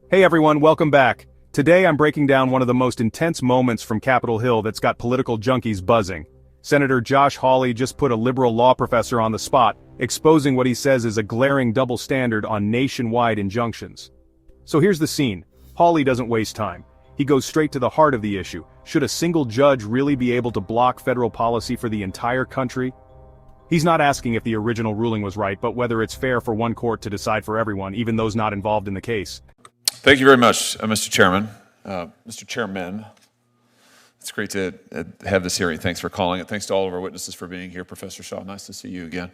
Hey everyone, welcome back. Today I'm breaking down one of the most intense moments from Capitol Hill that's got political junkies buzzing. Senator Josh Hawley just put a liberal law professor on the spot, exposing what he says is a glaring double standard on nationwide injunctions. So here's the scene. Hawley doesn't waste time. He goes straight to the heart of the issue. Should a single judge really be able to block federal policy for the entire country? He's not asking if the original ruling was right, but whether it's fair for one court to decide for everyone, even those not involved in the case. Thank you very much, Mr. Chairman. Mr. Chairman, it's great to have this hearing. Thanks for calling it. Thanks to all of our witnesses for being here. Professor Shaw, nice to see you again.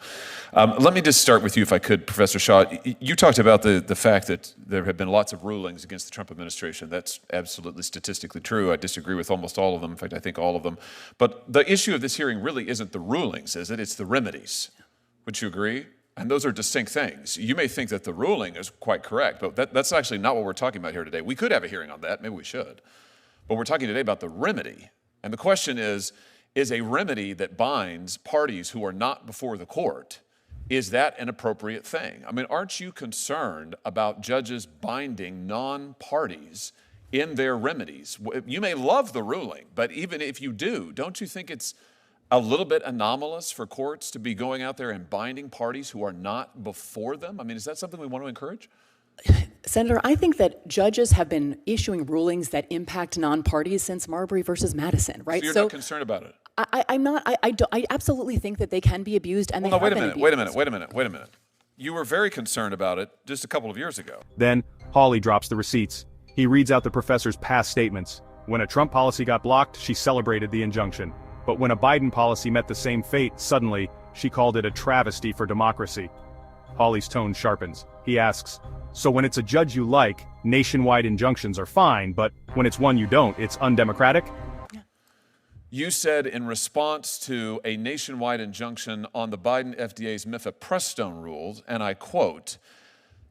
Let me just start with you, if I could, Professor Shaw. You talked about the fact that there have been lots of rulings against the Trump administration. That's absolutely statistically true. I disagree with almost all of them. In fact, I think all of them. But the issue of this hearing really isn't the rulings, is it? It's the remedies. Would you agree? And those are distinct things. You may think that the ruling is quite correct, but that's actually not what we're talking about here today. We could have a hearing on that, maybe we should. But we're talking today about the remedy. And the question is a remedy that binds parties who are not before the court, is that an appropriate thing? I mean, aren't you concerned about judges binding non-parties in their remedies? You may love the ruling, but even if you do, don't you think it's a little bit anomalous for courts to be going out there and binding parties who are not before them? I mean, is that something we want to encourage? Senator, I think that judges have been issuing rulings that impact non-parties since Marbury versus Madison, right? So you're not concerned about it? I'm not. I absolutely think that they can be abused, and well, no, wait a minute. You were very concerned about it just a couple of years ago. Then, Hawley drops the receipts. He reads out the professor's past statements. When a Trump policy got blocked, she celebrated the injunction. But when a Biden policy met the same fate, suddenly, she called it a travesty for democracy. Hawley's tone sharpens. He asks, so when it's a judge you like, nationwide injunctions are fine, but when it's one you don't, it's undemocratic? You said in response to a nationwide injunction on the Biden FDA's mifepristone rules, and I quote,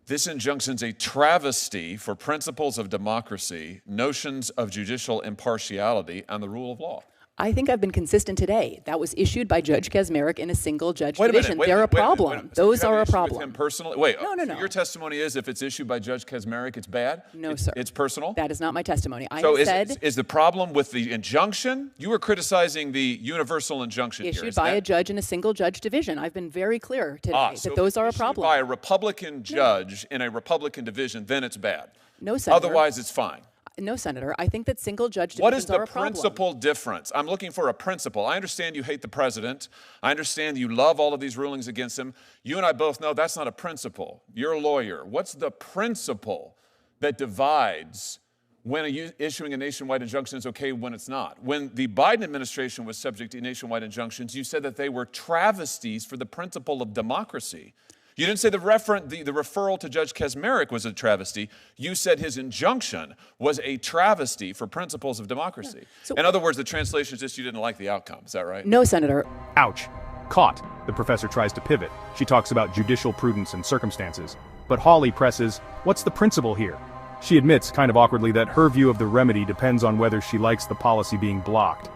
"This injunction's a travesty for principles of democracy, notions of judicial impartiality, and the rule of law." I think I've been consistent today. That was issued by Judge Kaczmarek in a single judge division. They're a problem. Those are a problem. With him personally? Wait, no. So your testimony is if it's issued by Judge Kaczmarek, it's bad? No, sir. It's personal? That is not my testimony. Is the problem with the injunction? You were criticizing the universal injunction issued by a judge in a single judge division. I've been very clear today that those are a problem. By a Republican judge in a Republican division, then it's bad. No, Senator. Otherwise, it's fine. No, Senator. I think that single judge divisions are a problem. What is the principal difference? I'm looking for a principle. I understand you hate the president. I understand you love all of these rulings against him. You and I both know that's not a principle. You're a lawyer. What's the principle that divides when issuing a nationwide injunction is okay when it's not? When the Biden administration was subject to nationwide injunctions, you said that they were travesties for the principle of democracy. You didn't say the referral to Judge Kaczmarek was a travesty. You said his injunction was a travesty for principles of democracy. Yeah. So, in other words, the translation is just you didn't like the outcome. Is that right? No, Senator. Ouch. Caught. The professor tries to pivot. She talks about judicial prudence and circumstances. But Hawley presses, what's the principle here? She admits, kind of awkwardly, that her view of the remedy depends on whether she likes the policy being blocked.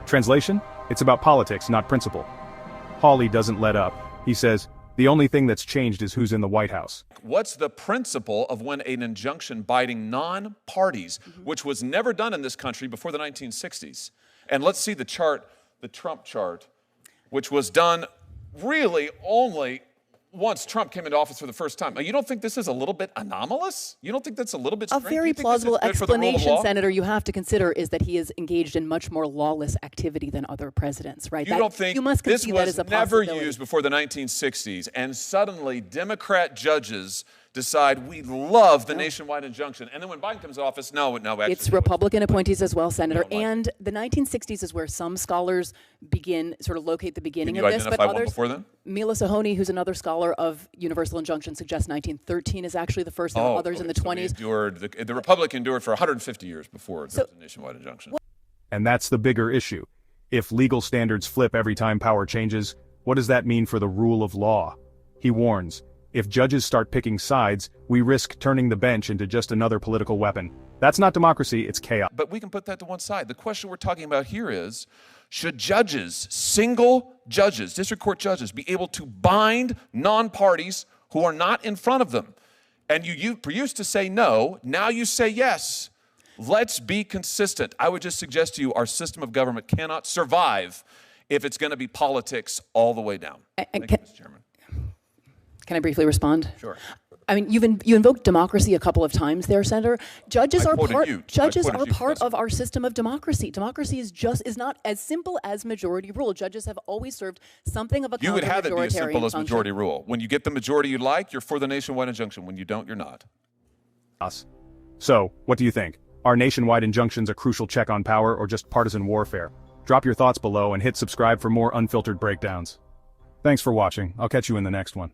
Translation? It's about politics, not principle. Hawley doesn't let up. He says, the only thing that's changed is who's in the White House. What's the principle of when an injunction binding non-parties, which was never done in this country before the 1960s? And let's see the chart, the Trump chart, which was done really only once Trump came into office for the first time. You don't think this is a little bit anomalous? You don't think that's a little bit strange? A very plausible explanation, Senator, you have to consider is that he is engaged in much more lawless activity than other presidents, right? You don't think this was never used before the 1960s, and suddenly Democrat judges decide we love the nationwide injunction, and then when Biden comes to office, no, actually. It's Republican appointees as well, Senator, and the 1960s is where some scholars locate the beginning of this, but others, one before then? Mila Sohoni, who's another scholar of universal injunction, suggests 1913 is actually the first, and others in the 20s. The Republic endured for 150 years before there was a nationwide injunction. And that's the bigger issue. If legal standards flip every time power changes, what does that mean for the rule of law? He warns, if judges start picking sides, we risk turning the bench into just another political weapon. That's not democracy, it's chaos. But we can put that to one side. The question we're talking about here is, should judges, single judges, district court judges, be able to bind non-parties who are not in front of them? And you used to say no, now you say yes. Let's be consistent. I would just suggest to you our system of government cannot survive if it's going to be politics all the way down. Thank you, Mr. Chairman. Can I briefly respond? Sure. I mean, you invoked democracy a couple of times there, Senator. Judges are part of our system of democracy. Democracy is not as simple as majority rule. Judges have always served something of a You would have it be as simple as function. majority rule. When you get the majority you like, you're for the nationwide injunction. When you don't, you're not. So, what do you think? Are nationwide injunctions a crucial check on power or just partisan warfare? Drop your thoughts below and hit subscribe for more unfiltered breakdowns. Thanks for watching. I'll catch you in the next one.